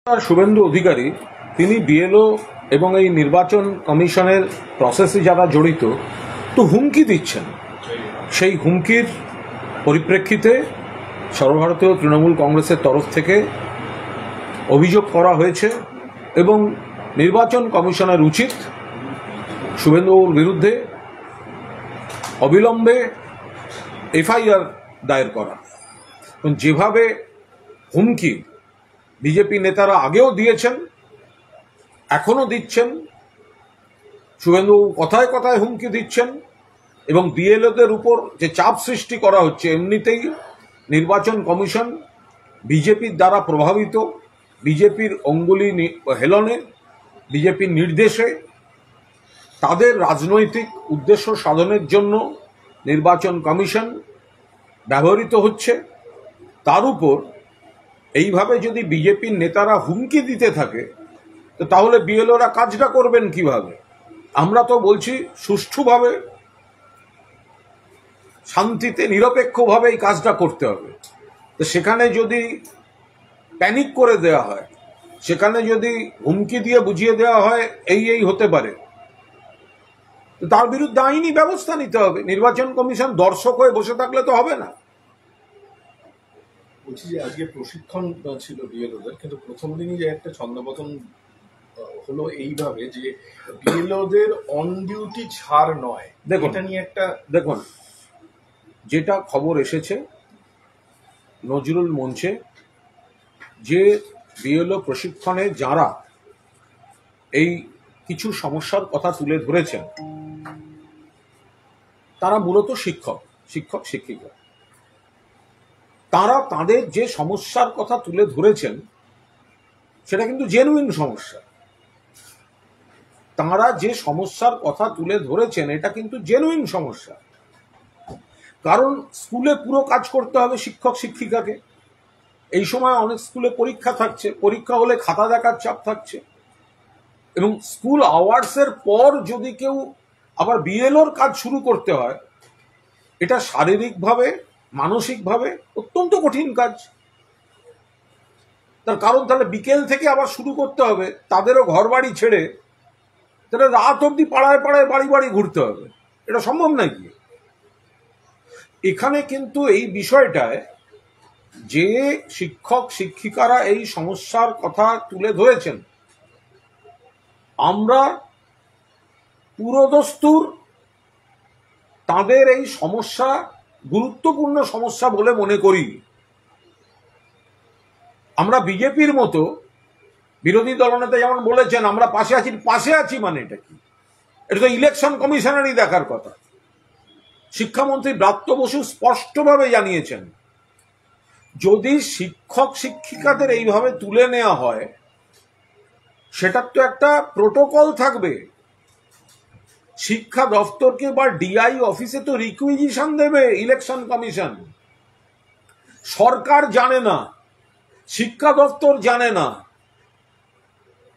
শুভেন্দু অধিকারী তিনি বিএলও এবং এই নির্বাচন কমিশনের প্রসেসে যারা জড়িত তো হুমকি দিচ্ছেন। সেই হুমকির পরিপ্রেক্ষিতে সর্বভারতীয় তৃণমূল কংগ্রেসের তরফ থেকে অভিযোগ করা হয়েছে এবং নির্বাচন কমিশনের উচিত শুভেন্দুর বিরুদ্ধে অবিলম্বে এফআইআর দায়ের করা। যেভাবে হুমকি বিজেপি নেতারা আগেও দিয়েছেন, এখনো দিচ্ছেন, শুভেন্দু কথায় কথায় হুমকি দিচ্ছেন এবং বিএলওদের উপর যে চাপ সৃষ্টি করা হচ্ছে, এমনিতেই নির্বাচন কমিশন বিজেপির দ্বারা প্রভাবিত, বিজেপির অঙ্গুলি হেলনে, বিজেপির নির্দেশে তাদের রাজনৈতিক উদ্দেশ্য সাধনের জন্য নির্বাচন কমিশন ব্যবহৃত হচ্ছে। তার উপর এইভাবে যদি বিজেপির নেতারা হুমকি দিতে থাকে তো তাহলে বিএলওরা কাজটা করবেন কিভাবে? আমরা তো বলছি সুষ্ঠুভাবে, শান্তিতে, নিরপেক্ষভাবে এই কাজটা করতে হবে। তো সেখানে যদি প্যানিক করে দেওয়া হয়, সেখানে যদি হুমকি দিয়ে বুঝিয়ে দেওয়া হয় এই হতে পারে, তো তার বিরুদ্ধে আইনি ব্যবস্থা নিতে হবে। নির্বাচন কমিশন দর্শক হয়ে বসে থাকলে তো হবে না। বলছি যে আজকে প্রশিক্ষণ ছিল বিএলওদের, কিন্তু প্রথম দিনই যে একটা ছন্দপতন হলো এইভাবে যে বিএলওদের অন ডিউটি ছাড় নয়, এটা নিয়ে একটা দেখুন, যেটা খবর এসেছে নজরুল মঞ্চে, যে বিএলও প্রশিক্ষণে যারা এই কিছু সমস্যার কথা তুলে ধরেছেন তারা মূলত শিক্ষক শিক্ষিকা। তারা তাদের যে সমস্যার কথা তুলে ধরেছেন সেটা কিন্তু জেনুইন সমস্যা। তারা যে সমস্যার কথা তুলে ধরেছেন এটা কিন্তু জেনুইন সমস্যা। কারণ স্কুলে পুরো কাজ করতে হবে শিক্ষক শিক্ষিকাকে। এই সময় অনেক স্কুলে পরীক্ষা থাকছে, পরীক্ষা হলে খাতা দেখার চাপ থাকছে, এবং স্কুল আওয়ার্সের পর যদি কেউ আবার বিএলওর কাজ শুরু করতে হয়, এটা শারীরিকভাবে, মানসিকভাবে অত্যন্ত কঠিন কাজ। তার কারণ তাহলে বিকেল থেকে আবার শুরু করতে হবে, তাদেরও ঘর বাড়ি ছেড়ে তাহলে রাত অবধি পাড়ায় পাড়ায় বাড়ি বাড়ি ঘুরতে হবে। এটা সম্ভব নাকি? এখানে কিন্তু এই বিষয়টায় যে শিক্ষক শিক্ষিকারা এই সমস্যার কথা তুলে ধরেছেন, আমরা পুরোদস্তুর তাদের এই সমস্যা গুরুত্বপূর্ণ সমস্যা বলে মনে করি। আমরা বিজেপির মতো বিরোধী দলনেতা যেমন বলেছেন আমরা পাশে আছি মানে এটা কি? এটা তো ইলেকশন কমিশনারই দেখার কথা। শিক্ষামন্ত্রী ব্রাত্য বসু স্পষ্টভাবে জানিয়েছেন, যদি শিক্ষক শিক্ষিকাদের এইভাবে তুলে নেওয়া হয় সেটার তো একটা প্রোটোকল থাকবে। শিক্ষা দপ্তরকে বা ডিআই অফিসে তো রিকুইজিশন দেবে ইলেকশন কমিশন। সরকার জানে না, শিক্ষা দপ্তর জানে না,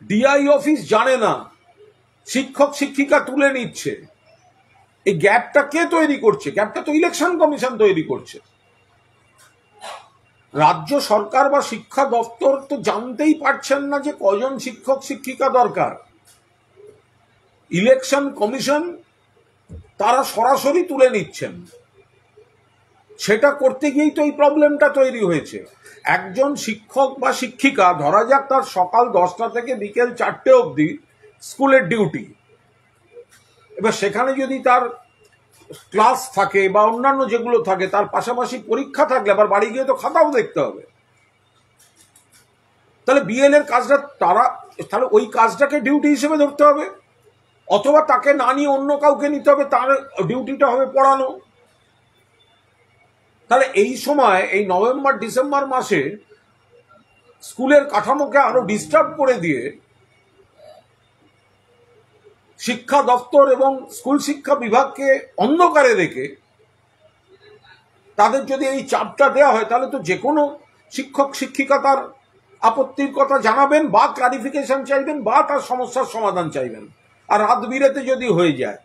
ডিআই অফিস জানে না শিক্ষক শিক্ষিকা তুলে নিচ্ছে। এই গ্যাপটা কে তৈরি করছে? গ্যাপটা তো ইলেকশন কমিশন তৈরি করছে। রাজ্য সরকার বা শিক্ষা দপ্তর তো জানতেই পারছেন না যে কজন শিক্ষক শিক্ষিকা দরকার। ইলেকশন কমিশন তারা সরাসরি তুলে নিচ্ছেন। সেটা করতে গিয়েই তো এই প্রবলেমটা তৈরি হয়েছে। একজন শিক্ষক বা শিক্ষিকা, ধরা যাক তার সকাল 10টা থেকে বিকেল 4টে অবধি স্কুলের ডিউটি, এবার সেখানে যদি তার ক্লাস থাকে বা অন্যান্য যেগুলো থাকে, তার পাশাপাশি পরীক্ষা থাকলে আবার বাড়ি গিয়ে তো খাতাও দেখতে হবে। তাহলে বিএল এর কাজটা তাহলে ওই কাজটাকে ডিউটি হিসেবে ধরতে হবে, অথবা তাকে না নিয়ে অন্য কাউকে নিতে হবে, তার ডিউটিটা হবে পড়ানো। তাহলে এই সময় এই নভেম্বর ডিসেম্বর মাসে স্কুলের কাঠামোকে আরো ডিস্টার্ব করে দিয়ে শিক্ষা দপ্তর এবং স্কুল শিক্ষা বিভাগকে অন্ধকারে রেখে তাদের যদি এই চাপটা দেওয়া হয়, তাহলে তো যে কোনো শিক্ষক শিক্ষিকা তার আপত্তির কথা জানাবেন বা ক্লারিফিকেশন চাইবেন বা তার সমস্যার সমাধান চাইবেন। আর রাত বিরেতে যদি হয়ে যায়,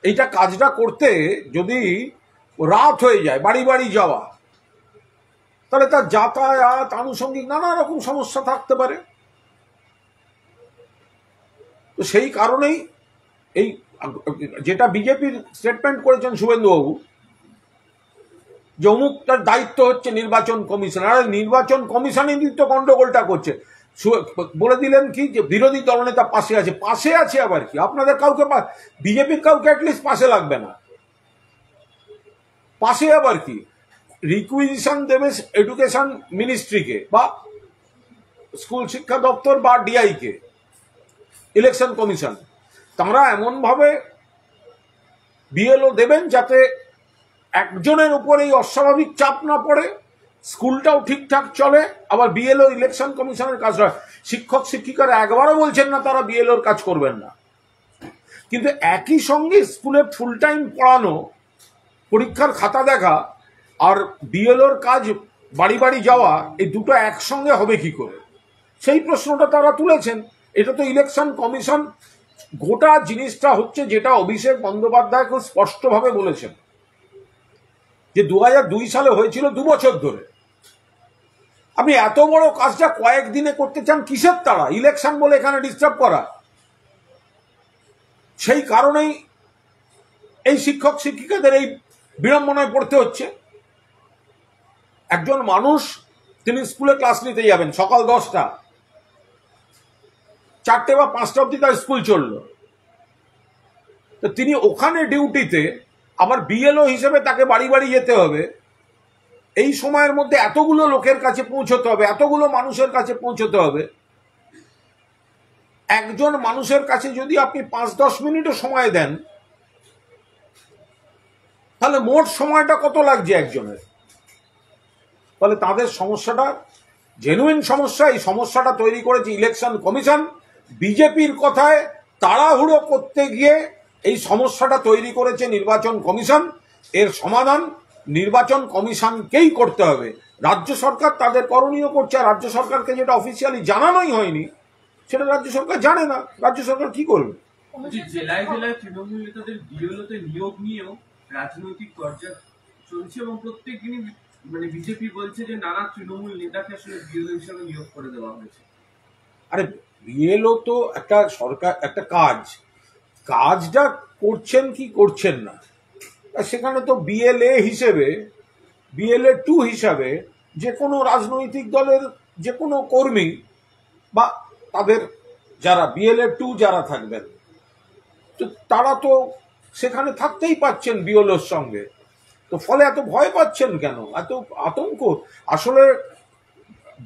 এইটা কাজটা করতে যদি রাত হয়ে যায়, বাড়ি বাড়ি যাওয়া, তাহলে তার যাতায়াত আনুষঙ্গিক নানা রকম সমস্যা থাকতে পারে। তো সেই কারণেই এই যেটা বিজেপির স্টেটমেন্ট করেছেন শুভেন্দুবাবু, যে অমুকটার দায়িত্ব হচ্ছে নির্বাচন কমিশন, আর নির্বাচন কমিশনই তো গন্ডগোলটা করছে। বলে দিলেন কি যে বিরোধী দলনেতা পাশে আছে, পাশে আছে আবার কি? আপনাদের কাউকে, বিজেপির কাউকে অ্যাটলিস্ট পাশে লাগবে না, পাশে আবার কি? রিকুইজিশন দেবে এডুকেশন মিনিস্ট্রিকে বা স্কুল শিক্ষা দপ্তর বা ডিআই কে, ইলেকশন কমিশন। তারা এমনভাবে বিএলও দেবেন যাতে একজনের উপর এই অস্বাভাবিক চাপ না পড়ে, স্কুলটাও ঠিকঠাক চলে, আবার বিএলও ইলেকশন কমিশনের কাজ হয়। শিক্ষক শিক্ষিকারা একবারও বলছেন না তারা বিএলওর কাজ করবেন না, কিন্তু একই সঙ্গে স্কুলে ফুল টাইম পড়ানো, পরীক্ষার খাতা দেখা আর বিএলওর কাজ বাড়ি বাড়ি যাওয়া, এই দুটো একসঙ্গে হবে কি করে, সেই প্রশ্নটা তারা তুলেছেন। এটা তো ইলেকশন কমিশন, গোটা জিনিসটা হচ্ছে যেটা অভিষেক বন্দ্যোপাধ্যায় খুব স্পষ্টভাবে বলেছেন যে 2002 সালে হয়েছিল 2 বছর ধরে। আপনি এত বড় কাজটা কয়েকদিনে করতে চান, কিসের তারা? ইলেকশন বলে এখানে ডিস্টার্ব করা। সেই কারণেই এই শিক্ষক শিক্ষিকাদের এই বিড়ম্বনায় পড়তে হচ্ছে। একজন মানুষ, তিনি স্কুলে ক্লাস নিতে যাবেন সকাল 10টা, 4টে বা 5টা অব্দি তার স্কুল চলল, তো তিনি ওখানে ডিউটিতে, আবার বিএলও হিসেবে তাকে বাড়ি বাড়ি যেতে হবে। এই সময়ের মধ্যে এতগুলো লোকের কাছে পৌঁছতে হবে, এতগুলো মানুষের কাছে পৌঁছতে হবে। একজন মানুষের কাছে যদি আপনি 5-10 মিনিটও সময় দেন, তাহলে মোট সময়টা কত লাগছে একজনের? তাহলে তাদের সমস্যাটা জেনুইন সমস্যা। এই সমস্যাটা তৈরি করেছে ইলেকশন কমিশন। বিজেপির কথায় তাড়াহুড়ো করতে গিয়ে এই সমস্যাটা তৈরি করেছে নির্বাচন কমিশন। এর সমাধান নির্বাচন কমিশনকেই করতে হবে। রাজ্য সরকার তাদের করণীয় করছে, আর রাজ্য সরকারকে যেটা অফিসিয়ালি জানানোই হয়নি সেটা রাজ্য সরকার জানে না। রাজ্য সরকার কি করবে? জেলায় জেলায় তৃণমূল নেতাদের বিএলওতে নিয়োগ নিয়েও রাজনৈতিক চর্চা চলছে এবং প্রত্যেক দিনই মানে বিজেপি বলছে যে নানা তৃণমূল নেতাকে আসলে বিএলও হিসেবে নিয়োগ করে দেওয়া হয়েছে। আরে বিএলও তো একটা সরকার, একটা কাজটা করছেন কি করছেন না, সেখানে তো বিএলএ হিসেবে, বিএলএ 2 হিসাবে যে কোনো রাজনৈতিক দলের যে কোনো কর্মী বা তাদের যারা বিএলএ 2 যারা থাকবেন, তো তারা তো সেখানে থাকতেই পাচ্ছেন বিএলওর সঙ্গে। তো ফলে এত ভয় পাচ্ছেন কেন, এত আতঙ্ক? আসলে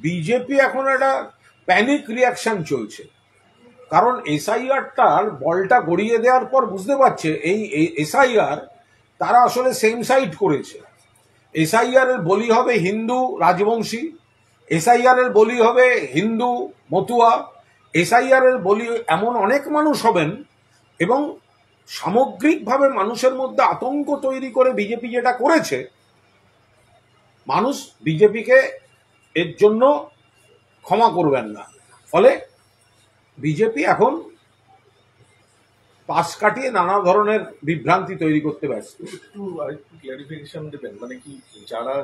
বিজেপি এখন একটা প্যানিক রিয়াকশন চলছে, কারণ এসআইআরটার বলটা গড়িয়ে দেওয়ার পর বুঝতে পারছে এই এসআইআর তারা আসলে সেম সাইড করেছে। এসআইআর এর বলি হবে হিন্দু রাজবংশী, এসআইআর এর বলি হবে হিন্দু মতুয়া, এসআইআর এর বলি এমন অনেক মানুষ হবেন, এবং সামগ্রিকভাবে মানুষের মধ্যে আতঙ্ক তৈরি করে বিজেপি যেটা করেছে, মানুষ বিজেপিকে এর জন্য ক্ষমা করবেন না। ফলে বিজেপি এখন পাশ কাটিয়ে নানা ধরনের বিভ্রান্তি তৈরি করতে ব্যস্ত। একটু আরেকটু ক্লারিফিকেশন দেবেন, মানে কি যারা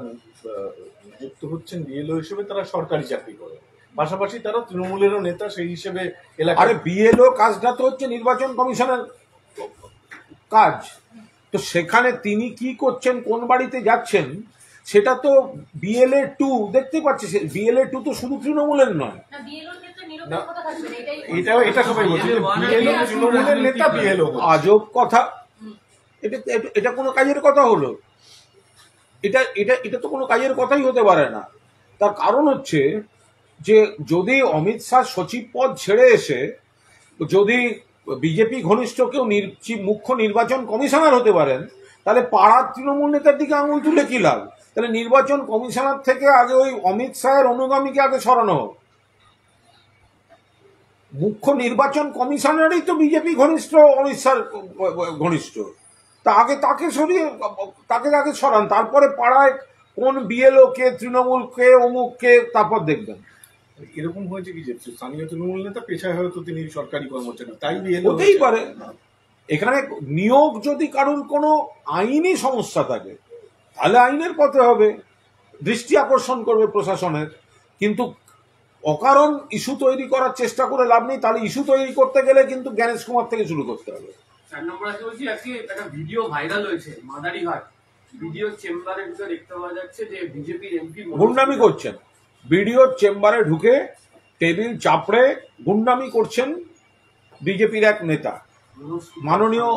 যুক্ত হচ্ছেন বিএলও হিসেবে তারা সরকারি চাকরি করে, পাশাপাশি তারা তৃণমূলেরও নেতা, সেই হিসেবে এলাকায়। আরে বিএলও কাজটা তো হচ্ছে নির্বাচন কমিশনের কাজ, তো সেখানে তিনি কি করছেন, কোন বাড়িতে যাচ্ছেন, সেটা তো বিএলএ 2 দেখতে পাচ্ছে। বিএলএ 2 তো শুধু তৃণমূলের নয়, এটা সবাই বলছে বিএলও তৃণমূলের নেতা, বিএলও। আজব কথা, এটা কোনো কাজের কথা হলো? এটা তো কোনো কাজের কথাই হতে পারে না। তার কারণ হচ্ছে যে যদি অমিত শাহ সচিব পদ ছেড়ে এসে যদি বিজেপি ঘনিষ্ঠ কেউ মুখ্য নির্বাচন কমিশনার হতে পারেন, তাহলে পাড়ার তৃণমূল নেতার দিকে আঙুল তুলে কি লাভ? তাহলে নির্বাচন কমিশনার থেকে আগে ওই অমিত শাহের অনুগামীকে আগে সরানো হোক। মুখ্য নির্বাচন কমিশনারই তো বিজেপি ঘনিষ্ঠ, অমিত শাহ ঘনিষ্ঠ, তা আগে তাকে সরিয়ে, তাকে আগে সরান, তারপরে পাড়ায় কোন বিএলও কে, তৃণমূল কে, অমুক কে, তারপর দেখবেন। এরকম হয়েছে কি যে স্থানীয় তৃণমূল নেতা পেশায় হয়তো তিনি সরকারি কর্মচারী, তাই বিএলও হতেই পারে। এখানে নিয়োগ যদি কারোর কোনো আইনি সমস্যা থাকে, তাহলে আইনের পথে হবে। দৃষ্টি আকর্ষণ করবে প্রশাসনের, কিন্তু অকারণ ইস্যু তৈরি করার চেষ্টা করে লাভ নেই। তাহলে ইস্যু তৈরি করতে গেলে কিন্তু জ্ঞানেশ কুমার থেকে শুরু করতে হবে। 4 নম্বর আছে বলছি, আজকে একটা ভিডিও ভাইরাল হয়েছে মাদারিঘাট ভিডিও চেম্বারের ভিতরে দেখতে পাওয়া যাচ্ছে যে বিজেপির এমপি গুন্ডামি করছেন, ভিডিও চেম্বারে ঢুকে টেবিল চাপড়ে গুন্ডামি করছেন বিজেপির এক নেতা। মাননীয়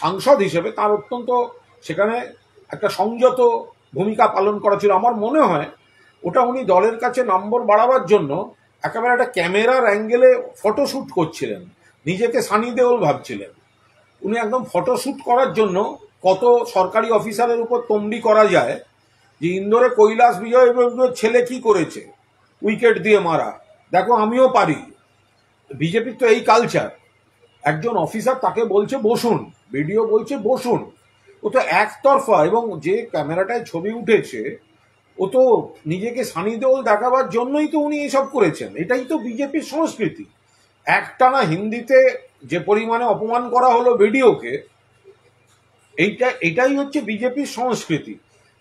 সাংসদ হিসেবে তার অত্যন্ত সেখানে একটা সংযত ভূমিকা পালন করা ছিল। আমার মনে হয় ওটা উনি দলের কাছে নম্বর বাড়াবার জন্য একেবারে একটা ক্যামেরার অ্যাঙ্গেলে ফটোশ্যুট করছিলেন, নিজেকে সানি দেওল ভাবছিলেন। উনি একদম ফটোশ্যুট করার জন্য কত সরকারি অফিসারের উপর তমবি করা যায় যে ইন্দোরে কৈলাস বিজয় ছেলে কি করেছে, উইকেট দিয়ে মারা, দেখো আমিও পারি। বিজেপির তো এই কালচার। একজন অফিসার তাকে বলছে বসুন, ভিডিও বলছে বসুন, ও তো একতরফা। এবং যে ক্যামেরাটায় ছবি উঠেছে ও তো নিজেকে সানি দেওল দেখাবার জন্যই তো উনি এসব করেছেন। এটাই তো বিজেপির সংস্কৃতি। একটানা হিন্দিতে যে পরিমাণে অপমান করা হলো ভিডিওকে, এটাই হচ্ছে বিজেপির সংস্কৃতি।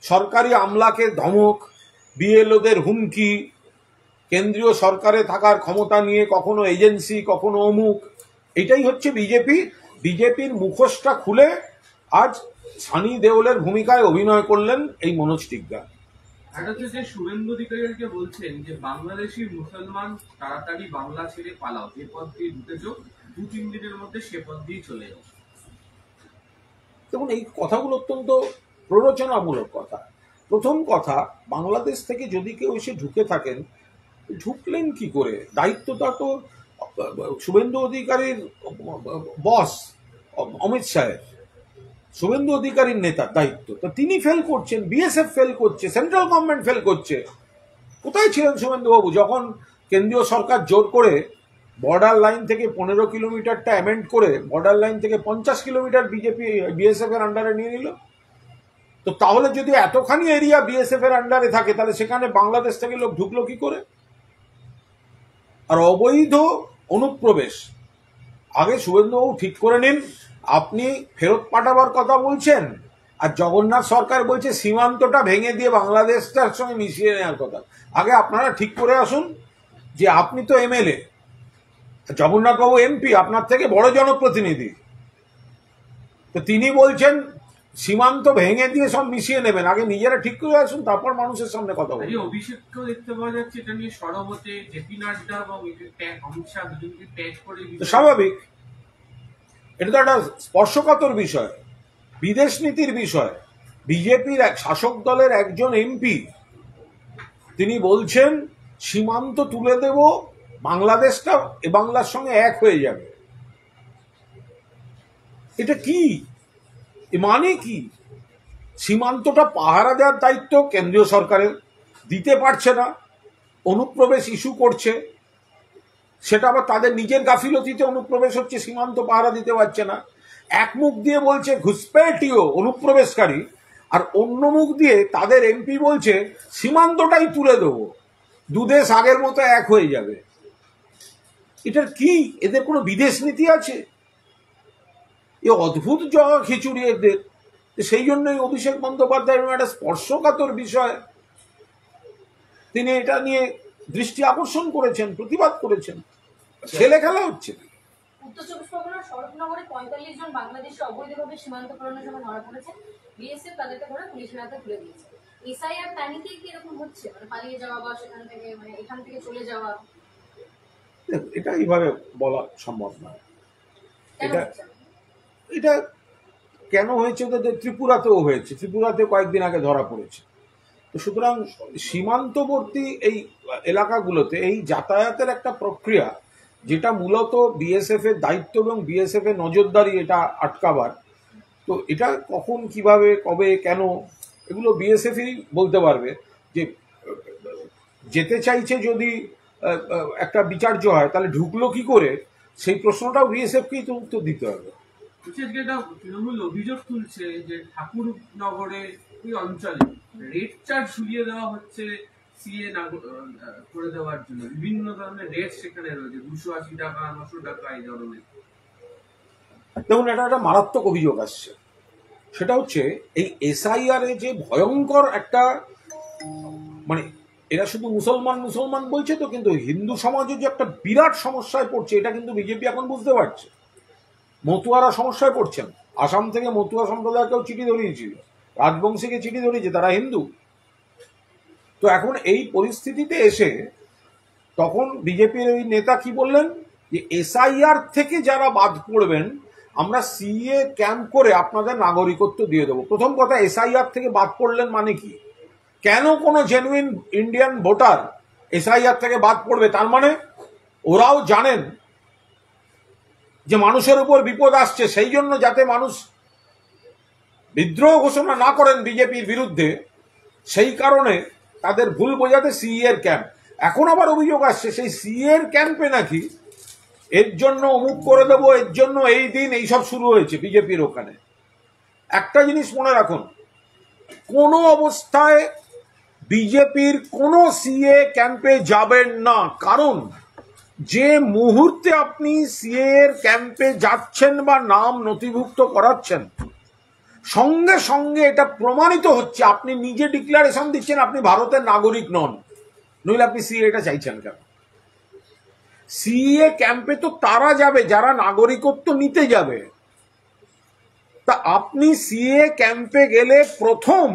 সরকারি আমলাকে ধমক, বিএলওদের হুমকি, কেন্দ্রীয় সরকারে থাকার ক্ষমতা নিয়ে কখনো এজেন্সি কখনো অমুক, এটাই হচ্ছে বিজেপি। বিজেপির মুখোশটা খুলে আজ সানি দেওলের ভূমিকায় অভিনয় করলেন এই মনোজ টিগ্গা। যে শুভেন্দু অধিকারীকে বলছেন যে বাংলাদেশি মুসলমান তাড়াতাড়ি বাংলা ছেড়ে পালাও, যে পথ দিয়ে ঢুকেছ 2-3 দিনের মধ্যে সে পথ দিয়ে চলে যাও। দেখুন, এই কথাগুলো অত্যন্ত প্ররোচনামূলক কথা। প্রথম কথা, বাংলাদেশ থেকে যদি কেউ এসে ঢুকে থাকেন, ঢুকলেন কি করে? দায়িত্বটা তো শুভেন্দু অধিকারীর বস অমিত শাহের, শুভেন্দু অধিকারীর নেতার দায়িত্ব তো তিনি ফেল করছেন, বিএসএফ ফেল করছে, সেন্ট্রাল গভর্নমেন্ট ফেল করছে। কোথায় ছিলেন শুভেন্দুবাবু যখন কেন্দ্রীয় সরকার জোর করে বর্ডার লাইন থেকে 15 কিলোমিটারটা অ্যামেন্ড করে বর্ডার লাইন থেকে 50 কিলোমিটার বিএসএফ এর আন্ডারে নিয়ে নিল? তো তাহলে যদি এতখানি এরিয়া বিএসএফ এর আন্ডারে থাকে, তাহলে সেখানে বাংলাদেশ থেকে লোক ঢুকলো কি করে? আর অবৈধ অনুপ্রবেশ, আগে শুভেন্দুবাবু ঠিক করে নিন, আপনি ফেরত পাঠাবার কথা বলছেন আর জগন্নাথ সরকার বলছে সীমান্তটা ভেঙে দিয়ে বাংলাদেশটার সঙ্গে মিশিয়ে নেওয়ার কথা। আগে আপনারা ঠিক করে আসুন যে আপনি তো এমএলএ, জগন্নাথবাবু এমপি, আপনার থেকে বড় জনপ্রতিনিধি, তো তিনি বলছেন সীমান্ত ভেঙে দিয়ে সব মিশিয়ে নেবেন। আগে নিজেরা ঠিক করে আসুন, তারপর মানুষের সামনে কথা বলুন। অভিষেককেও দেখতে পাওয়া যাচ্ছে এটা নিয়ে সরব হতে, জেপি নাড্ডা এবং অমিত শাহ দুজনকে ট্যাগ করে। স্বাভাবিক, এটা তো একটা স্পর্শকাতর বিষয়, বিদেশ নীতির বিষয়। বিজেপির এক শাসক দলের একজন এমপি তিনি বলছেন সীমান্ত তুলে দেব, বাংলাদেশটা এ বাংলার সঙ্গে এক হয়ে যাবে। এটা কি মানে? কি সীমান্তটা পাহারা দেওয়ার দায়িত্ব কেন্দ্রীয় সরকারের, দিতে পারছে না, অনুপ্রবেশ ইস্যু করছে, সেটা আবার তাদের নিজের গাফিলতিতে অনুপ্রবেশ হচ্ছে, সীমান্ত পাহারা দিতে পারছে না। এক মুখ দিয়ে বলছে ঘুষপেটিও অনুপ্রবেশকারী, আর অন্য মুখ দিয়ে তাদের এমপি বলছে সীমান্তটাই তুলে দেবো, দুদেশ আগের মতো এক হয়ে যাবে। এটার কি, এদের কোনো বিদেশ নীতি আছে? এ অদ্ভুত জগা খিচুড়ি এদের। সেই জন্যই অভিষেক বন্দ্যোপাধ্যায় একটা স্পর্শকাতর বিষয়, তিনি এটা নিয়ে দৃষ্টি আকর্ষণ করেছেন, প্রতিবাদ করেছেন। ছেলে খেলা হচ্ছে। উত্তর 24 পরগনার শরৎনগরে 45 জন বাংলাদেশি অবৈধভাবে সীমান্ত পেরোনোর সময় ধরা পড়েছে। বিএসএফ তাদেরকে ধরে পুলিশের হাতে তুলে দিয়েছে। এসআইআর প্ল্যানিংকে কি এরকম হচ্ছে, মানে পালিয়ে যাওয়া বা সেখান থেকে মানে এখান থেকে চলে যাওয়া? এটা এইভাবে বলা সম্ভব নয়। এটা কেন হয়েছে? ওদের ত্রিপুরাতেও হয়েছে, ত্রিপুরাতে কয়েকদিন আগে ধরা পড়েছে। তো সুতরাং সীমান্তবর্তী এই এলাকাগুলোতে এই যাতায়াতের একটা প্রক্রিয়া, যেটা মূলত বিএসএফ এর দায়িত্ব এবং বিএসএফ এর নজরদারি এটা আটকাবার, তো এটা কখন কিভাবে কবে কেন এগুলো বিএসএফই বলতে পারবে। যে যেতে চাইছে যদি একটা বিচার্য হয়, তাহলে ঢুকলো কি করে, সেই প্রশ্নটাও বিএসএফকেই তো উত্তর দিতে হবে। তৃণমূল অভিযোগ তুলছে যে ঠাকুরনগরে ওই অঞ্চলে রেট চার্জ ঝুলিয়ে দেওয়া হচ্ছে সিএ করে দেওয়ার জন্য, বিভিন্ন ধরনের রেট সেখানে রয়েছে, 280 টাকা 900 টাকা এই ধরনের। দেখুন, এটা একটা মারাত্মক অভিযোগ আসছে। সেটা হচ্ছে এই এসআইআর এ যে ভয়ঙ্কর একটা মানে এরা শুধু মুসলমান মুসলমান বলছে তো, কিন্তু হিন্দু সমাজও যে একটা বিরাট সমস্যায় পড়ছে এটা কিন্তু বিজেপি এখন বুঝতে পারছে। মতুয়ারা সমস্যায় পড়ছেন। আসাম থেকে মতুয়া সম্প্রদায়কেও চিঠি ধরিয়েছিল, রাজবংশীকে চিঠি ধরিয়েছে, তারা হিন্দু। তো এখন এই পরিস্থিতিতে এসে তখন বিজেপির ওই নেতা কি বললেন যে এসআইআর থেকে যারা বাদ পড়বেন আমরা সিএ ক্যাম্প করে আপনাদের নাগরিকত্ব দিয়ে দেবো। প্রথম কথা, এসআইআর থেকে বাদ পড়লেন মানে কি? কেন কোনো জেনুইন ইন্ডিয়ান ভোটার এসআইআর থেকে বাদ পড়বে? তার মানে ওরাও জানেন যে মানুষের উপর বিপদ আসছে, সেই জন্য যাতে মানুষ বিদ্রোহ ঘোষণা না করেন বিজেপির বিরুদ্ধে, সেই কারণে তাদের ভুল বোঝাতে সিএ এর ক্যাম্প। এখন আবার অভিযোগ আসছে সেই সিএ এর ক্যাম্পে নাকি এর জন্য অমুক করে দেবো, এর জন্য এই দিন, এইসব শুরু হয়েছে বিজেপির ওখানে। একটা জিনিস মনে রাখুন, কোনো অবস্থায় বিজেপির কোনো সিএ ক্যাম্পে যাবেন না। কারণ যে মুহূর্তে আপনি সিএ এর ক্যাম্পে যাচ্ছেন বা নাম নথিভুক্ত করাচ্ছেন, সঙ্গে সঙ্গে এটা প্রমাণিত হচ্ছে আপনি নিজে ডিক্লারেশন দিচ্ছেন আপনি ভারতের নাগরিক নন, নইলে আপনি সিএ এটা চাইছেন কেন? সিএ ক্যাম্পে তো তারা যাবে যারা নাগরিকত্ব নিতে যাবে। তা আপনি সিএ ক্যাম্পে গেলে প্রথম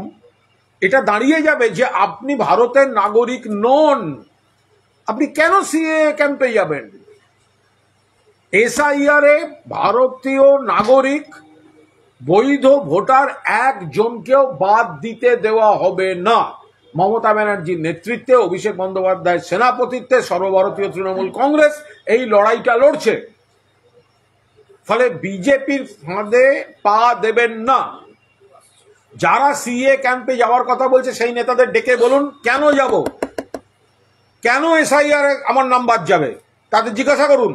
এটা দাঁড়িয়ে যাবে যে আপনি ভারতের নাগরিক নন। আপনি কেন সিএ ক্যাম্পে যাবেন? এসআইআর এ ভারতীয় নাগরিক বৈধ ভোটার একজনকেও বাদ দিতে দেওয়া হবে না। মমতা ব্যানার্জির নেতৃত্বে, অভিষেক বন্দ্যোপাধ্যায়ের সেনাপতিত্বে সর্বভারতীয় তৃণমূল কংগ্রেস এই লড়াইটা লড়ছে। ফলে বিজেপির ফাঁদে পা দেবেন না। যারা সিএ ক্যাম্পে যাওয়ার কথা বলছে সেই নেতাদের ডেকে বলুন কেন যাব, কেন এসআইআর আমার নাম বাদ যাবে, তাদের জিজ্ঞাসা করুন।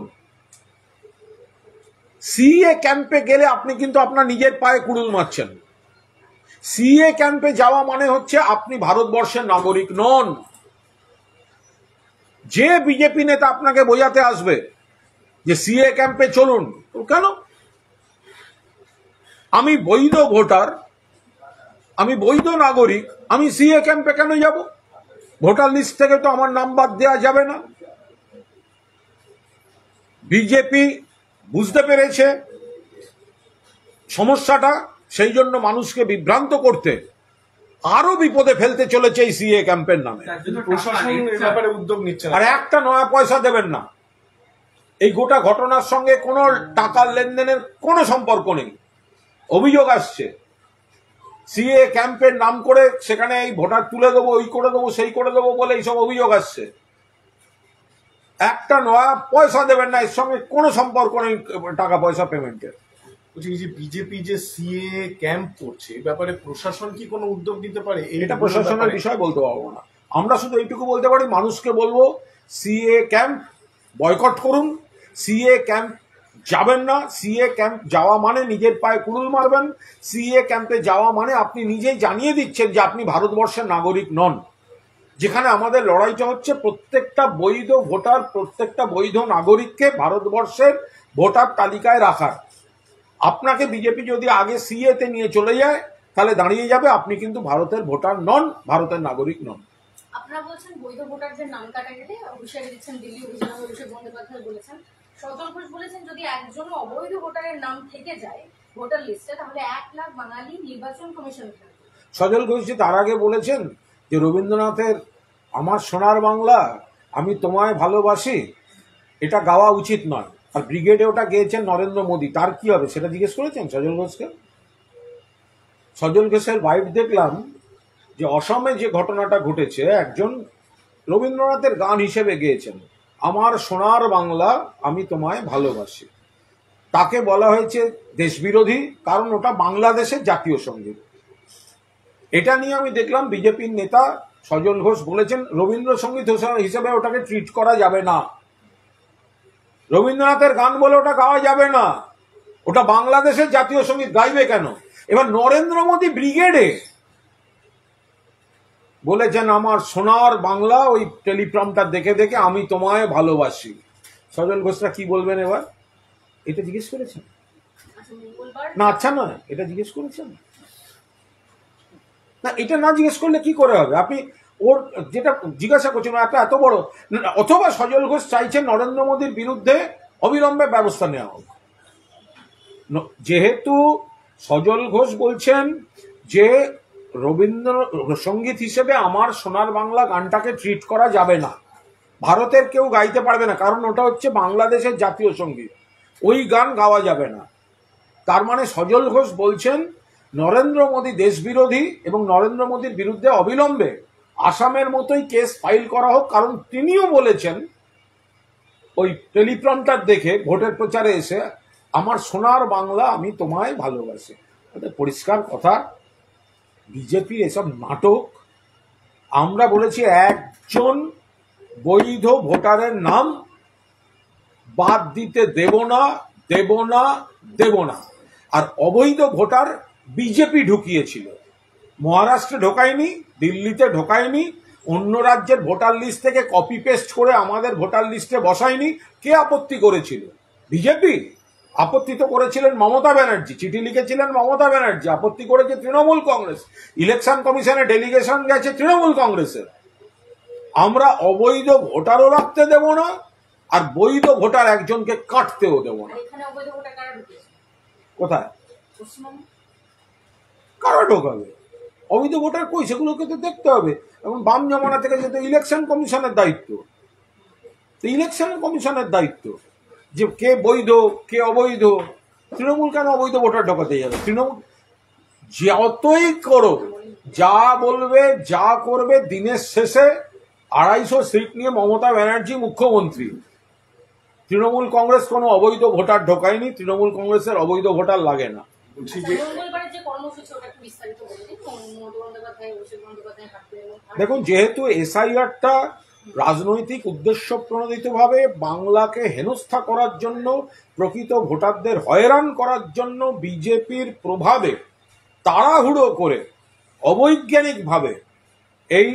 সিএ ক্যাম্পে গেলে আপনি কিন্তু আপনার নিজের পায়ে কুড়ুল মারছেন। সিএ ক্যাম্পে যাওয়া মানে হচ্ছে আপনি ভারতবর্ষের নাগরিক নন। যে বিজেপি নেতা আপনাকে বোঝাতে আসবে যে সিএ ক্যাম্পে চলুন, কেন? আমি বৈধ ভোটার, আমি বৈধ নাগরিক, আমি সিএ ক্যাম্পে কেন যাব? ভোটার লিস্ট থেকে তো আমার নাম বাদ দেওয়া যাবে না। বিজেপি বুঝতে পেরেছে সমস্যাটা, সেই জন্য মানুষকে বিভ্রান্ত করতে আরো বিপদে ফেলতে চলেছে এই সিএ ক্যাম্পের নামে। প্রশাসন এ ব্যাপারে উদ্যোগ নিচ্ছে না, আর একটা নয়া পয়সা দেবেন না। এই গোটা ঘটনার সঙ্গে কোনো টাকার লেনদেনের কোনো সম্পর্ক নেই। অভিযোগ আসছে সিএ ক্যাম্পের নাম করে সেখানে এই ভোটার তুলে দেবো, ওই করে দেবো, সেই করে দেবো বলে এইসব অভিযোগ আসছে। একটা নয়া পয়সা দেবেন না, এর সঙ্গে কোনো সম্পর্ক নেই টাকা পয়সা পেমেন্টের। এই যে বিজেপি যে সিএ ক্যাম্প করছে এই ব্যাপারে প্রশাসন কি কোনো উদ্যোগ নিতে পারে? এটা প্রশাসনের বিষয় বলতে পারবো না। আমরা শুধু এইটুকু বলতে পারি, মানুষকে বলবো সিএ ক্যাম্প বয়কট করুন, সিএ ক্যাম্প যাবেন না। সিএ ক্যাম্প যাওয়া মানে নিজের পায়ে কুড়ুল মারবেন। সিএ ক্যাম্পে যাওয়া মানে আপনি নিজেই জানিয়ে দিচ্ছেন যে আপনি ভারতবর্ষের নাগরিক নন। যেখানে আমাদের লড়াইটা হচ্ছে প্রত্যেকটা বৈধ ভোটার, প্রত্যেকটা বৈধ নাগরিককে ভারতবর্ষের ভোটার তালিকায় রাখার। আপনাকে বিজেপি যদি আগে সিএ তে নিয়ে চলে যায় তাহলে দাঁড়িয়ে যাবে আপনি কিন্তু ভারতের ভোটার নন, ভারতের নাগরিক নন। আপনারা বলছেন বৈধ ভোটারদের নাম কাটা কেটে হুঁশিয়ারি দিচ্ছেন দিল্লি অভিযান, অভিষেক বন্দ্যোপাধ্যায় বলেছেন, সজল ঘোষ বলেছেন যদি একজনও অবৈধ ভোটারের নাম থেকে যায় ভোটার লিস্টে তাহলে 1 লাখ বাঙালি নির্বাচন কমিশন। সজল ঘোষ তার আগে বলেছেন যে রবীন্দ্রনাথের আমার সোনার বাংলা আমি তোমায় ভালোবাসি এটা গাওয়া উচিত নয়, আর ব্রিগেডে ওটা গেয়েছেন নরেন্দ্র মোদী, তার কি হবে সেটা জিজ্ঞেস করেছেন সজল ঘোষকে? সজল ঘোষের বাইট দেখলাম যে অসমে যে ঘটনাটা ঘটেছে, একজন রবীন্দ্রনাথের গান হিসেবে গেয়েছেন আমার সোনার বাংলা আমি তোমায় ভালোবাসি, তাকে বলা হয়েছে দেশবিরোধী, কারণ ওটা বাংলাদেশের জাতীয় সঙ্গীত। এটা নিয়ে আমি দেখলাম বিজেপির নেতা সজল ঘোষ বলেছেন রবীন্দ্রসঙ্গীত হিসেবে ওটাকে ট্রিট করা যাবে না, রবীন্দ্রনাথের গান বলে ওটা গাওয়া যাবে না, ওটা বাংলাদেশের জাতীয় সঙ্গীত, গাইবে কেন? এবার নরেন্দ্র মোদী ব্রিগেডে বলেছেন আমার সোনার বাংলা ওই টেলিপ্রম্পটার দেখে দেখে আমি তোমায় ভালোবাসি। সজল ঘোষরা কি বলবেন এবার? এটা জিজ্ঞেস করেছেন না? আচ্ছা নয়, এটা জিজ্ঞেস করেছেন না? এটা না জিজ্ঞেস করলে কি করে হবে? আপনি ওর যেটা জিজ্ঞাসা করছেন একটা এত বড়, অথবা সজল ঘোষ চাইছেন নরেন্দ্র মোদীর বিরুদ্ধে অবিলম্বে ব্যবস্থা নেওয়া হোক। যেহেতু সজল ঘোষ বলছেন যে রবীন্দ্র সঙ্গীত হিসেবে আমার সোনার বাংলা গানটাকে ট্রিট করা যাবে না, ভারতের কেউ গাইতে পারবে না, কারণ ওটা হচ্ছে বাংলাদেশের জাতীয় সঙ্গীত, ওই গান গাওয়া যাবে না। তার মানে সজল ঘোষ বলছেন নরেন্দ্র মোদী দেশবিরোধী এবং নরেন্দ্র মোদীর বিরুদ্ধে অবিলম্বে আসামের মতোই কেস ফাইল করা হোক, কারণ তিনিও বলেছেন ওই টেলিপ্রম্পটার দেখে ভোটের প্রচারে এসে আমার সোনার বাংলা আমি তোমায় ভালোবাসি। পরিষ্কার কথা, বিজেপি এসব নাটক। আমরা বলেছি একজন বৈধ ভোটারের নাম বাদ দিতে দেব না, দেব না, দেব না। আর অবৈধ ভোটার বিজেপি ঢুকিয়েছিল, মহারাষ্ট্রে ঢোকায়নি, দিল্লিতে ঢোকায়নি, অন্য রাজ্যের ভোটার লিস্ট থেকে কপি পেস্ট করে আমাদের ভোটার লিস্টে বসায়নি। কে আপত্তি করেছিল? বিজেপি। আপত্তি তো করেছিলেন মমতা ব্যানার্জি, চিঠি লিখেছিলেন মমতা ব্যানার্জি, আপত্তি করেছে তৃণমূল কংগ্রেস, ইলেকশন কমিশনে ডেলিগেশন গেছে তৃণমূল কংগ্রেসের। আমরা অবৈধ ভোটারও রাখতে দেব না, আর বৈধ ভোটার একজনকে কাটতেও দেব না। কোথায় কারা ঢোকাবে? অবৈধ ভোটার কই, সেগুলোকে তো দেখতে হবে। এখন বাম জমানা থেকে যেহেতু ইলেকশন কমিশনের দায়িত্ব, ইলেকশন কমিশনের দায়িত্ব যে কে বৈধ কে অবৈধ। তৃণমূল কেন অবৈধ ভোটার ঢোকাতে যাবে? তৃণমূল যতই করো, যা বলবে, যা করবে, দিনের শেষে 250 সিট নিয়ে মমতা ব্যানার্জি মুখ্যমন্ত্রী। তৃণমূল কংগ্রেস কোনো অবৈধ ভোটার ঢোকায়নি, তৃণমূল কংগ্রেসের অবৈধ ভোটার লাগে না। দেখুন, যেহেতু এসআইআরটা রাজনৈতিক উদ্দেশ্য প্রণোদিতভাবে বাংলাকে হেনস্থা করার জন্য, প্রকৃত ভোটারদের হয়রান করার জন্য বিজেপির প্রভাবে তাড়াহুড়ো করে অবৈজ্ঞানিকভাবে এই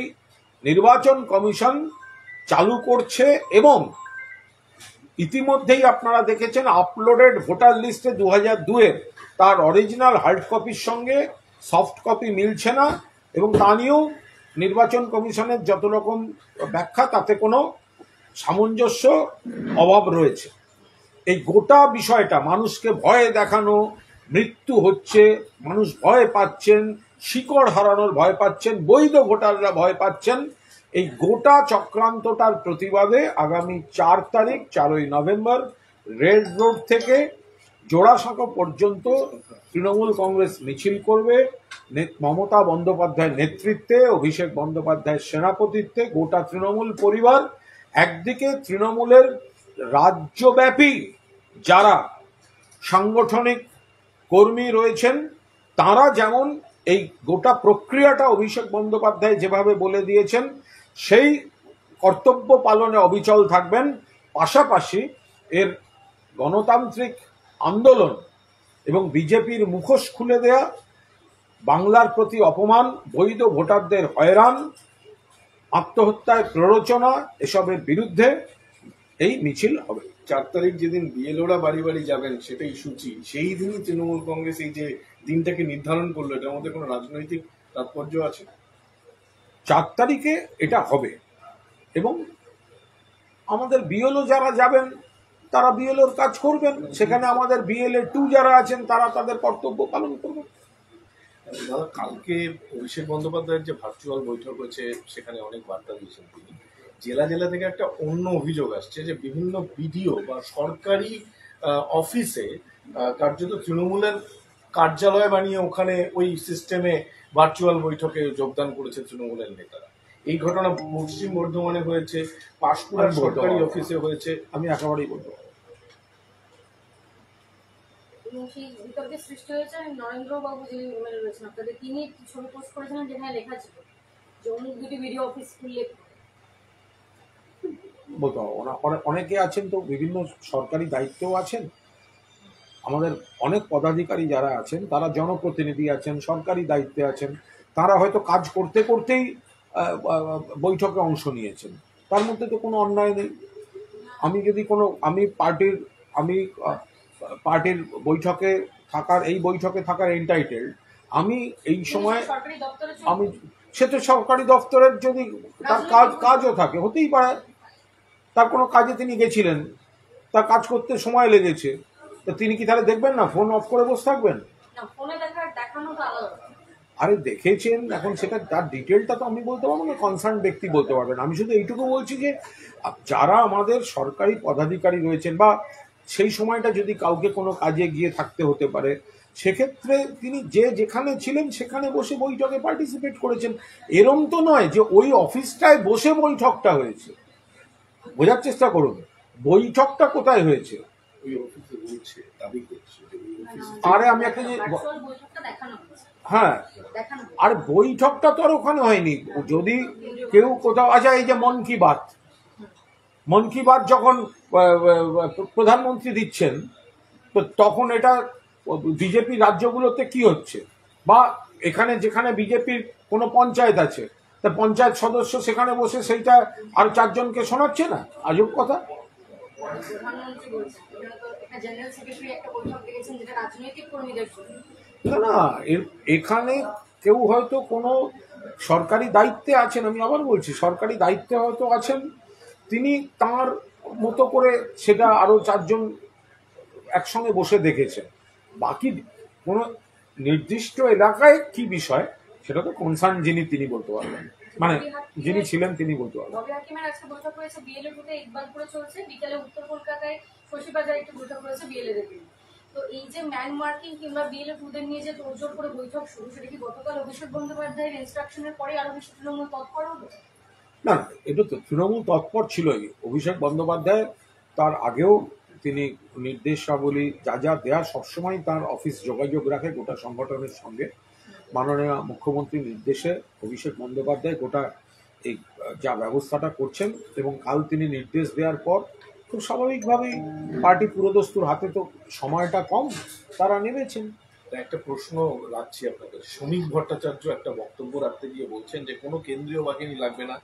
নির্বাচন কমিশন চালু করছে, এবং ইতিমধ্যেই আপনারা দেখেছেন আপলোডেড ভোটার লিস্টে 2002-এর তার অরিজিনাল হার্ড কপির সঙ্গে সফট কপি মিলছে না, এবং তা নিয়েও নির্বাচন কমিশনের যত রকম ব্যাখ্যা তাতে কোনো সামঞ্জস্য অভাব রয়েছে। এই গোটা বিষয়টা মানুষকে ভয় দেখানো, মৃত্যু হচ্ছে, মানুষ ভয় পাচ্ছেন, শিকড় হারানোর ভয় পাচ্ছেন, বৈধ ভোটাররা ভয় পাচ্ছেন, এই গোটা চক্রান্তটার প্রতিবাদে আগামী 4 তারিখ 4ই নভেম্বর রেড রোড থেকে জোড়াসাঁকো পর্যন্ত তৃণমূল কংগ্রেস মিছিল করবে। মমতা বন্দ্যোপাধ্যায়ের নেতৃত্বে, অভিষেক বন্দ্যোপাধ্যায়ের সেনাপতিত্বে গোটা তৃণমূল পরিবার একদিকে, তৃণমূলের রাজ্যব্যাপী যারা সাংগঠনিক কর্মী রয়েছেন তারা যেমন এই গোটা প্রক্রিয়াটা অভিষেক বন্দ্যোপাধ্যায় যেভাবে বলে দিয়েছেন সেই কর্তব্য পালনে অবিচল থাকবেন। পাশাপাশি এর গণতান্ত্রিক আন্দোলন এবং বিজেপির মুখোশ খুলে দেয়া, বাংলার প্রতি অপমান, বৈধ ভোটারদের হয়রান, আত্মহত্যায় প্ররোচনা, এসবের বিরুদ্ধে এই মিছিল হবে। 4 তারিখ যেদিন বিএলওরা বাড়ি বাড়ি যাবেন সেটাই সূচি, সেই দিনই তৃণমূল কংগ্রেস এই যে দিনটাকে নির্ধারণ করলো, এটার মধ্যে কোনো রাজনৈতিক তাৎপর্য আছে? 4 তারিখে এটা হবে, এবং আমাদের বিএলও যারা যাবেন তারা বিএলওর কাজ করবেন, সেখানে আমাদের বিএলএ 2 যারা আছেন তারা তাদের কর্তব্য পালন করবেন। দাদা, কালকে অভিষেক বন্দ্যোপাধ্যায়ের যে ভার্চুয়াল বৈঠক হয়েছে সেখানে অনেক বার্তা দিয়েছেন তিনি। জেলা জেলা থেকে একটা অন্য অভিযোগ আসছে যে বিভিন্ন বিডিও বা সরকারি অফিসে কার্যত তৃণমূলের কার্যালয় বানিয়ে ওখানে ওই সিস্টেমে ভার্চুয়াল বৈঠকে যোগদান করেছে তৃণমূলের নেতারা। এই ঘটনা পশ্চিম বর্ধমানে হয়েছে, পাঁশকুড়ার সরকারি অফিসে হয়েছে। আমি একেবারেই বলবো সেই বিতর্কের সৃষ্টি হয়েছে। নরেন্দ্রবাবু যিনি এমএলএ রয়েছেন আপনাদের, তিনি ছবি পোস্ট করেছিলেন যেখানে লেখা ছিল যে অন্য দুটি ভিডিও অফিস খুললে বলতে হবে। অনেকে আছেন তো বিভিন্ন সরকারি দায়িত্বও আছেন, আমাদের অনেক পদাধিকারী যারা আছেন তারা জনপ্রতিনিধি আছেন, সরকারি দায়িত্বে আছেন, তারা হয়তো কাজ করতে করতেই বৈঠকে অংশ নিয়েছেন, তার মধ্যে তো কোনো অন্যায় নেই। আমি যদি আমি পার্টির বৈঠকে থাকার, এই বৈঠকে থাকার এন্টাইটেলড, আমি এই সময় আমি সে তো সরকারি দপ্তরের যদি তার কাজও থাকে, হতেই পারে তার কোনো কাজে তিনি গেছিলেন, তার কাজ করতে সময় লেগেছে, তো তিনি কি তাহলে দেখবেন না, ফোন অফ করে বসে থাকবেন? আরে দেখেছেন, এখন সেটা তার ডিটেলটা তো আমি বলতে পারবো না, কনসার্ন ব্যক্তি বলতে পারবেন। আমি শুধু এইটুকু বলছি যে যারা আমাদের সরকারি পদাধিকারী রয়েছেন, বা সেই সময়টা যদি কাউকে কোনো কাজে গিয়ে থাকতে হতে পারে, সেক্ষেত্রে তিনি যেখানে ছিলেন সেখানে বসে বৈঠকে পার্টিসিপেট করেছেন। এরম তো নয় যে ওই অফিসটায় বসে বৈঠকটা হয়েছে। বোঝার চেষ্টা করুন, বৈঠকটা কোথায় হয়েছে। আরে আমি একটা হ্যাঁ, আর বৈঠকটা তো আর ওখানে হয়নি। যদি কেউ কোথাও, আচ্ছা এই যে মন কি বাত যখন প্রধানমন্ত্রী দিচ্ছেন, তো তখন এটা বিজেপি রাজ্যগুলোতে কি হচ্ছে, বা এখানে যেখানে বিজেপির কোনো পঞ্চায়েত আছে, তা পঞ্চায়েত সদস্য সেখানে বসে সেইটা আর 4 জনকে শোনাচ্ছে না, আজব কথা। না না, এখানে কেউ হয়তো কোনো সরকারি দায়িত্বে আছেন, আমি আবার বলছি সরকারি দায়িত্বে হয়তো আছেন, তিনি তার মতো করে সেটা আরো 4 জন একসঙ্গে বসে দেখেছেন। বাকি কোনো নির্দিষ্ট এলাকায় কি বিষয় সেটা তো কনসার্ন যিনি তিনি বলতে পারবেন, মানে যিনি ছিলেন তিনি বলতে পারবেন। তো এই যে ম্যান মার্কিং কিংবা বিএলএফদের নিয়ে যে তোড়জোড় করে বৈঠক শুরু, সেটা কি গতকাল অভিষেক বন্দ্যোপাধ্যায়ের ইনস্ট্রাকশনের পরে আরো বেশি তৃণমূল তৎপর হলো? না, এটা তো তৃণমূল তৎপর ছিলই। অভিষেক বন্দ্যোপাধ্যায় তার আগেও তিনি নির্দেশাবলী যা দেওয়ার সবসময় তার অফিস যোগাযোগ রাখে গোটা সংগঠনের সঙ্গে। মাননীয় মুখ্যমন্ত্রীর নির্দেশে অভিষেক বন্দ্যোপাধ্যায় গোটা এই যা ব্যবস্থাটা করছেন, এবং কাল তিনি নির্দেশ দেওয়ার পর খুব স্বাভাবিকভাবেই পার্টি পুরোদস্তুর হাতে তো সময়টা কম, তারা নেমেছেন। একটা প্রশ্ন রাখছি আপনাদের। শ্রমিক ভট্টাচার্য একটা বক্তব্য রাখতে গিয়ে বলছেন যে কোনো কেন্দ্রীয় বাহিনী লাগবে না,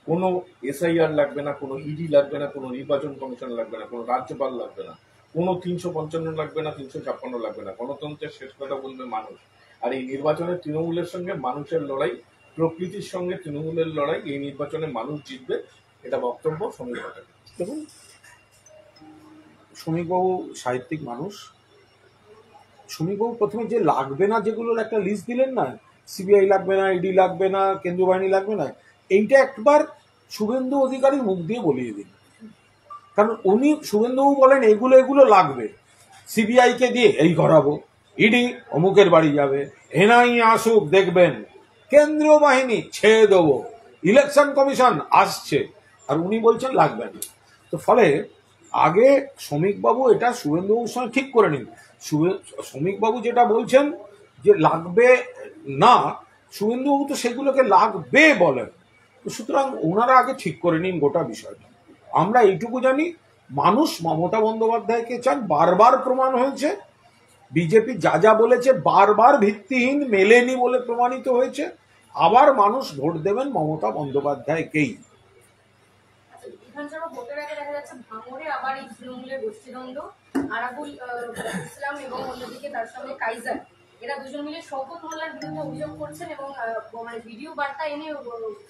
কোনো এসআইআর লাগবে না, কোনো ইডি লাগবে না, কোনো নির্বাচন কমিশন লাগবে না, কোনো রাজ্যপাল লাগবে না, কোনো 355 লাগবে না, 356 লাগবে না, গণতন্ত্রের শেষ কথা বলবে মানুষ। আর এই নির্বাচনে তৃণমূলের সঙ্গে মানুষের লড়াই, প্রকৃতির সঙ্গে তৃণমূলের লড়াই, এই নির্বাচনে মানুষ জিতবে, এটা বক্তব্য শ্রমিক ভট্টাচার্য। দেখুন, শ্রমিকবাবু সাহিত্যিক মানুষ। শ্রমিকবাবু প্রথমে যে লাগবে না যেগুলোর একটা লিস্ট দিলেন না, সিবিআই লাগবে না, ইডি লাগবে না, কেন্দ্রীয় বাহিনী লাগবে না, এইটা একবার শুভেন্দু অধিকারী মুখ দিয়ে বলিয়ে দিন। কারণ উনি শুভেন্দুবাবু বলেন এগুলো লাগবে, সিবিআইকে দিয়ে এই করাবো, ইডি অমুকের বাড়ি যাবে, এনআই আসুক দেখবেন, কেন্দ্রীয় বাহিনী ছেড়ে দেবো, ইলেকশন কমিশন আসছে, আর উনি বলছেন লাগবে না। তো ফলে আগে শ্রমিকবাবু এটা শুভেন্দুবাবুর সঙ্গে ঠিক করে নিন। শ্রমিকবাবু যেটা বলছেন যে লাগবে না, শুভেন্দুবাবু তো সেগুলোকে লাগবে বলেন। তো সুতরাং ওনারা আগে ঠিক করে নিন গোটা বিষয়টা। আমরা এইটুকু জানি, মানুষ মমতা বন্দ্যোপাধ্যায়কে চান, বারবার প্রমাণ হয়েছে। বিজেপি যা বলেছে বারবার ভিত্তিহীন, মেলেনি বলে প্রমাণিত হয়েছে। আবার মানুষ ভোট দেবেন মমতা বন্দ্যোপাধ্যায়কেই। বিধানসভা ভোটের আগে দেখা যাচ্ছে ভাঙড়ে আবার এই তৃণমূলের গোষ্ঠীদ্বন্দ্ব। আরাবুল ইসলাম এবং অন্যদিকে তার সঙ্গে কাইজার, এরা দুজন মিলে শওকত মোল্লার বিরুদ্ধে অভিযোগ করছেন এবং মানে ভিডিও বার্তা এনে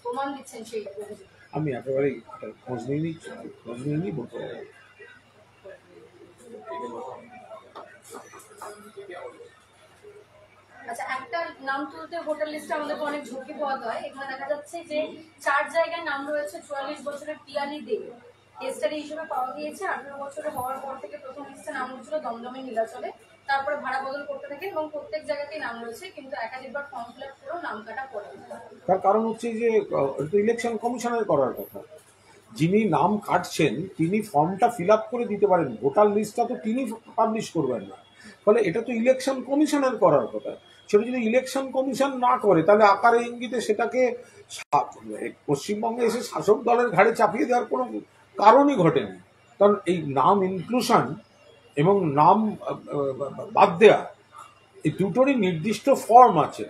প্রমাণ দিচ্ছেন সেই অভিযোগ। আমি একেবারে খোঁজ নিয়ে বলতে পারি। আচ্ছা, একটা নাম তুলতে ভোটার লিস্টে আমাদেরকে অনেক ঝুঁকি পাওয়া হয়। এখানে দেখা যাচ্ছে যে 4 জায়গায় নাম রয়েছে 44 বছরের পিয়ালি দেব, কেসটারি হিসেবে পাওয়া গিয়েছে। 18 বছরের হওয়ার পর থেকে প্রথম লিস্টে নাম উঠছিল দমদমে নীলাচলে, তারপরে ভাড়া বদল করতে থাকে এবং প্রত্যেক জায়গাতেই নাম রয়েছে, কিন্তু একাধিকবার ফর্ম ফিল আপ করেও নাম কাটা পড়ে। তার কারণ হচ্ছে যে ইলেকশন কমিশনের করার কথা, যিনি নাম কাটছেন তিনি ফর্মটা ফিল আপ করে দিতে পারেন, ভোটার লিস্টটা তো তিনি পাবলিশ করবেন না। ফলে এটা তো ইলেকশন কমিশনের করার কথা। সেটা যদি ইলেকশন কমিশন না করে, তাহলে আকারে ইঙ্গিতে সেটাকে পশ্চিমবঙ্গে এসে শাসক দলের ঘাড়ে চাপিয়ে দেওয়ার কোনো কারণই ঘটেনি। কারণ এই নাম ইনক্লুশন এবং নাম বাদ দেওয়া, এই দুটোরই নির্দিষ্ট ফর্ম আছে।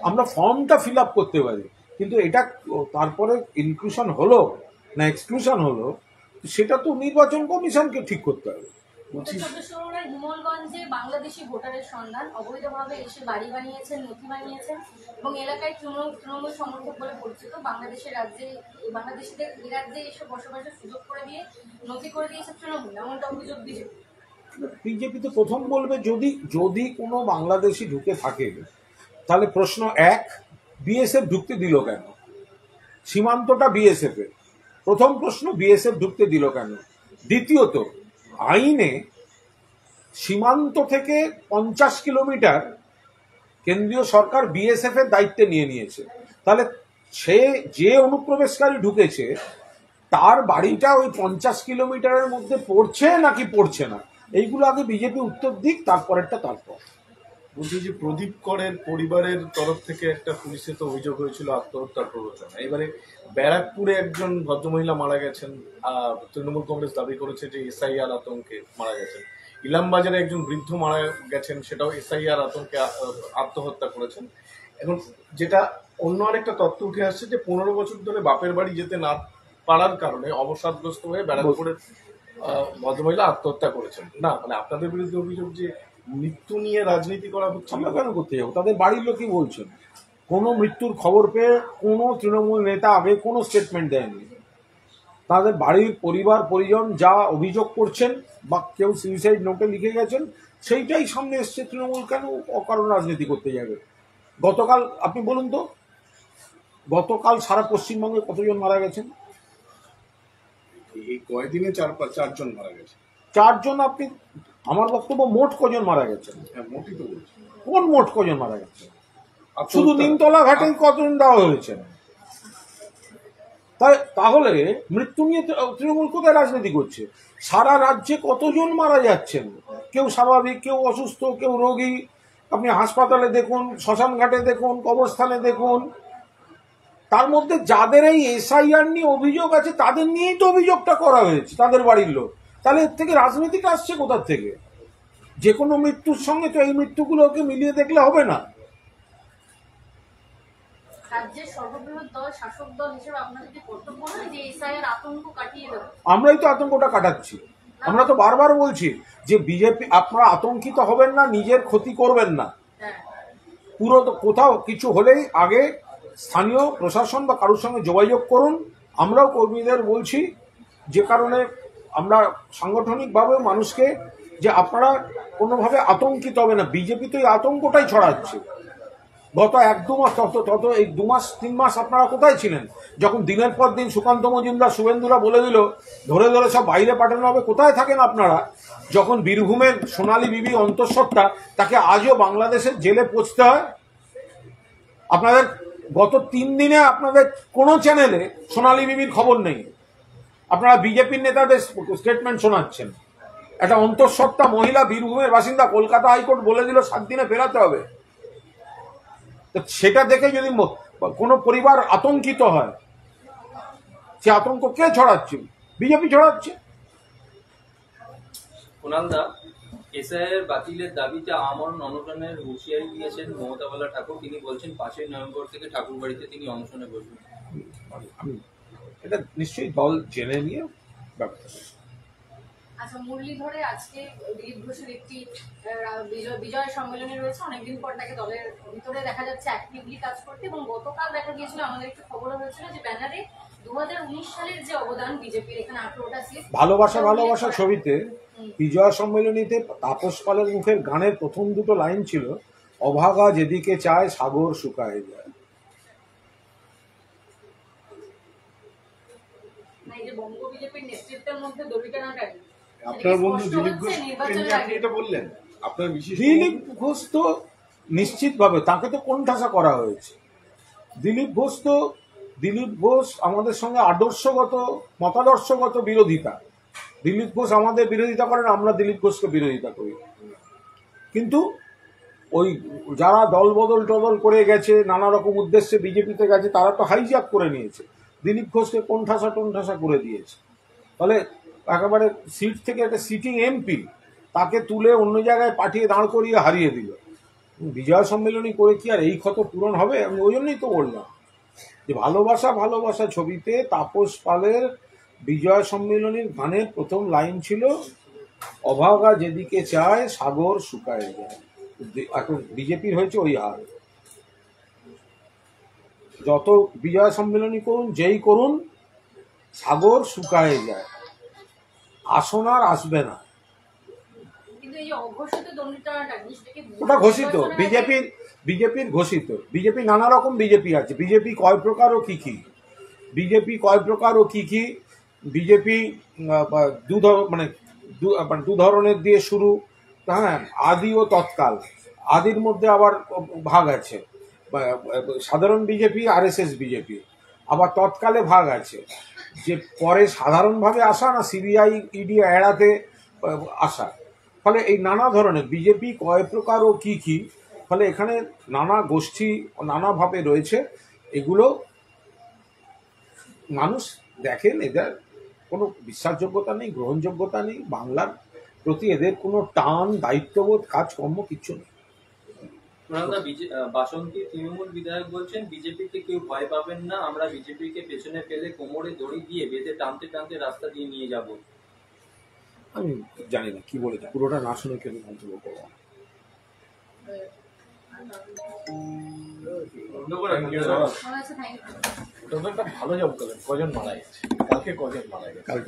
আমরা ফর্মটা ফিল আপ করতে পারি, কিন্তু এটা তারপরে ইনক্লুশন হলো না এক্সক্লুশন হলো, সেটা তো নির্বাচন কমিশনকে ঠিক করতে হবে। বলছি 14 হিমলগঞ্জে বাংলাদেশি ভোটারের সন্ধান, অবৈধভাবে এসে বাড়ি বানিয়েছেন, নথি বানিয়েছেন এবং এলাকায় তৃণমূল সমর্থক বলে পরিচিত বাংলাদেশিদের এই রাজ্যে এসে বসবাসের সুযোগ করে দিয়ে নথি করে দিয়েছে তৃণমূল, এমনটা অভিযোগ বিজেপি। বিজেপি তো প্রথম বলবে যদি যদি কোনো বাংলাদেশি ঢুকে থাকে, তাহলে প্রশ্ন এক, বিএসএফ ঢুকতে দিল কেন? সীমান্তটা বিএসএফ এর, প্রথম প্রশ্ন বিএসএফ ঢুকতে দিল কেন? দ্বিতীয়ত, আইনে সীমান্ত থেকে 50 কিলোমিটার কেন্দ্রীয় সরকার বিএসএফ এর দায়িত্বে নিয়ে নিয়েছে, তাহলে সে যে অনুপ্রবেশকারী ঢুকেছে তার বাড়িটা ওই 50 কিলোমিটারের মধ্যে পড়ছে নাকি পড়ছে না, এইগুলো আগে বিজেপি উত্তর দিক, তারপরেরটা তারপর। বলছি যে প্রদীপ করের পরিবারের তরফ থেকে একটা পুলিশের তো অভিযোগ হয়েছিল আত্মহত্যার প্ররোচনা। এবারে ব্যারাকপুরে একজন ভদ্রমহিলা মারা গেছেন, তৃণমূল কংগ্রেস দাবি করেছে যে এসআইআর আতঙ্কে মারা গেছেন। ইলামবাজারে একজন বৃদ্ধ মারা গেছেন, সেটাও এসআইআর আতঙ্কে আত্মহত্যা করেছেন। এখন যেটা অন্য আরেকটা তথ্য উঠে আসছে যে 15 বছর ধরে বাপের বাড়ি যেতে না পারার কারণে অবসাদগ্রস্ত হয়ে ব্যারাকপুরের ভদ্রমহিলা আত্মহত্যা করেছেন। না মানে আপনাদের বিরুদ্ধে অভিযোগ যে মৃত্যু নিয়ে রাজনীতি করা হচ্ছে। আমরা কেন করতে যাবো? তাদের বাড়ির লোকই বলছেন, কোনো মৃত্যুর খবর পেয়ে কোনো তৃণমূল নেতা আগে কোনো স্টেটমেন্ট দেয়নি। তাদের বাড়ির পরিবার পরিজন যা অভিযোগ করছেন বা কেউ সুইসাইড নোটে লিখে গেছেন, সেইটাই সামনে এসছে। তৃণমূল কেন অকারণ রাজনীতি করতে যাবে? গতকাল আপনি বলুন তো, গতকাল সারা পশ্চিমবঙ্গে কতজন মারা গেছেন? এই কয়েকদিনে 4-5 মারা গেছে। 4 জন? আপনি, আমার বক্তব্য মোট কজন মারা গেছেন? হ্যাঁ মোটই তো বলছি। কোন মোট কজন মারা গেছে? শুধু নিমতলা ঘাটে কতজন দেওয়া হয়েছে? তাহলে মৃত্যু নিয়ে তৃণমূল কোথায় রাজনীতি করছে? সারা রাজ্যে কতজন মারা যাচ্ছেন, কেউ স্বাভাবিক, কেউ অসুস্থ, কেউ রোগী। আপনি হাসপাতালে দেখুন, শ্মশান ঘাটে দেখুন, কবরস্থানে দেখুন। তার মধ্যে যাদের এই এসআইআর নিয়ে অভিযোগ আছে তাদের নিয়েই তো অভিযোগটা করা হয়েছে, তাদের বাড়ির লোক। তাহলে এর থেকে রাজনীতিটা আসছে কোথার থেকে? যে কোনো মৃত্যুর সঙ্গে তো এই মৃত্যুগুলোকে মিলিয়ে দেখলে হবে না। রাজ্যের সর্ববৃহৎ দল, শাসক দল হিসেবে আপনাদের কি কর্তব্য নয় যে এসআইআর আতঙ্ক কাটিয়ে দেবে? আমরাই তো আতঙ্কটা কাটাচ্ছি। আমরা তো বারবার বলছি যে বিজেপি, আপনারা আতঙ্কিত হবেন না, নিজের ক্ষতি করবেন না। পুরো তো কোথাও কিছু হলেই আগে স্থানীয় প্রশাসন বা কারোর সঙ্গে যোগাযোগ করুন। আমরাও কর্মীদের বলছি, যে কারণে আমরা সাংগঠনিকভাবে মানুষকে, যে আপনারা কোনোভাবে আতঙ্কিত হবে না। বিজেপি তো এই আতঙ্কটাই ছড়াচ্ছে। গত 1-2 মাস, এই 2 মাস 3 মাস আপনারা কোথায় ছিলেন? যখন দিনের পর দিন সুকান্ত মজুমদার, শুভেন্দুরা বলে দিল ধরে ধরে সব বাইরে পাঠানো হবে, কোথায় থাকেন আপনারা? যখন বীরভূমের সোনালী বিবি অন্তঃসত্ত্বা, তাকে আজও বাংলাদেশের জেলে পৌঁছতে হয়। আপনাদের গত 3 দিনে আপনাদের কোনো চ্যানেলে সোনালী বিবির খবর নেই। আপনারা বিজেপির নেতাদের স্টেটমেন্ট শোনাচ্ছেন। একটা অন্তঃসত্ত্বা মহিলা, বীরভূমের বাসিন্দা, কলকাতা হাইকোর্ট বলে দিল 7 দিনে ফেরাতে হবে। সেটা দেখে যদি কোনো পরিবার আতঙ্কিত হয়, সে আতঙ্ক কে ছড়াচ্ছে? বিজেপি ছড়াচ্ছে। কুণালদা, এসআইআর বাতিলের দাবিতে আমরণ অনশনের হুঁশিয়ারি দিয়েছেন মমতা ঠাকুর। তিনি বলছেন 5ই নভেম্বর থেকে ঠাকুরবাড়িতে তিনি অনশনে বসবেন। এটা নিশ্চয়ই দল জেনে নিয়ে ব্যবস্থা। আচ্ছা, মুরলীধরে আজকে দিলীপ ঘোষের একটি বিজয় সম্মেলনে রয়েছে। অনেকদিন পর তাকে দলের ভিতরে দেখা যাচ্ছে অ্যাক্টিভলি কাজ করতে, এবং গতকাল দেখা গিয়েছিল, আমাদের একটু খবর হয়েছিল যে ব্যানারে 2019 সালের যে অবদান বিজেপির, এখানে 18টা সিট, ভালোবাসা ভালোবাসা ছবিতে বিজয় সম্মেলনীতে তাপস পালের মুখের গানের প্রথম 2টো লাইন ছিল, অভাগা যেদিকে চায় সাগর শুকায় যায়। এই যে বঙ্গ বিজেপির নেতৃত্বের মধ্যে দড়িটা না টানি। আপনার বন্ধু দিলীপ ঘোষ আপনি এটা বললেন, আপনার বিশেষ দিলীপ ঘোষ তো নিশ্চিতভাবে, তাকে তো কোণঠাসা করা হয়েছে। দিলীপ ঘোষ আমাদের সঙ্গে আদর্শগত, মতাদর্শগত বিরোধিতা। দিলীপ ঘোষ আমাদের বিরোধিতা করেন, আমরা দিলীপ ঘোষকে বিরোধিতা করি। কিন্তু ওই যারা দলবদল টদল করে গেছে, নানা রকম উদ্দেশ্যে বিজেপিতে গেছে, তারা তো হাইজ্যাক করে নিয়েছে, দিলীপ ঘোষকে কোণঠাসা করে দিয়েছে। ফলে একেবারে সিট থেকে একটা সিটিং এমপি, তাকে তুলে অন্য জায়গায় পাঠিয়ে দাঁড় করিয়ে হারিয়ে দিল। বিজয় সম্মেলনী করে কি আর এই ক্ষত পূরণ হবে? আমি ওই জন্যই তো বললাম যে ভালোবাসা ভালোবাসা ছবিতে তাপস পালের বিজয় সম্মেলনীর গানের প্রথম লাইন ছিল, অভাগা যেদিকে চায় সাগর শুকায় যায়। এখন বিজেপির হয়েছে ওই হাল। যত বিজয় সম্মেলনী করুন, যেই করুন, সাগর শুকায় যায়, আসন আর আসবে না। কিন্তু এই যে অঘোষিত দণ্ডিটাটা জিনিসটাকে ওটা ঘোষিত, বিজেপির ঘোষিত। বিজেপি নানা রকম বিজেপি আছে। বিজেপি কয় প্রকার ও কি কি, বিজেপি মানে দু ধরনের দিয়ে শুরু। হ্যাঁ, আদি ও তৎকাল। আদির মধ্যে আবার ভাগ আছে, সাধারণ বিজেপি, RSS বিজেপি। আবার তৎকালে ভাগ আছে, যে পরে সাধারণভাবে আসা না CBI ED এড়াতে আসা। ফলে এই নানা ধরনের বিজেপি কয় প্রকার ও কি কি, ফলে এখানে নানা গোষ্ঠী নানাভাবে রয়েছে। এগুলো মানুষ দেখেন, এদের কোনো বিশ্বাসযোগ্যতা নেই, গ্রহণযোগ্যতা নেই, বাংলার প্রতি এদের কোনো টান, দায়িত্ববোধ, কাজকর্ম কিচ্ছু নেই। বাসন্তী তৃণমূল বিধায়ক বলছেন বিজেপিকে কেউ ভয় পাবেন না, আমরা বিজেপিকে পেছনে ফেলে কোমরে দড়ি দিয়ে বেঁধে টানতে টানতে রাস্তা দিয়ে নিয়ে যাব। আমি জানি না কি বলেছে, পুরোটা না শুনে কেন মন্তব্য করবো। Thank you. ওটা তো একটা ভালো জব করলেন। কজন মারা গেছে কালকে, কজন মারা গেছে? কালকে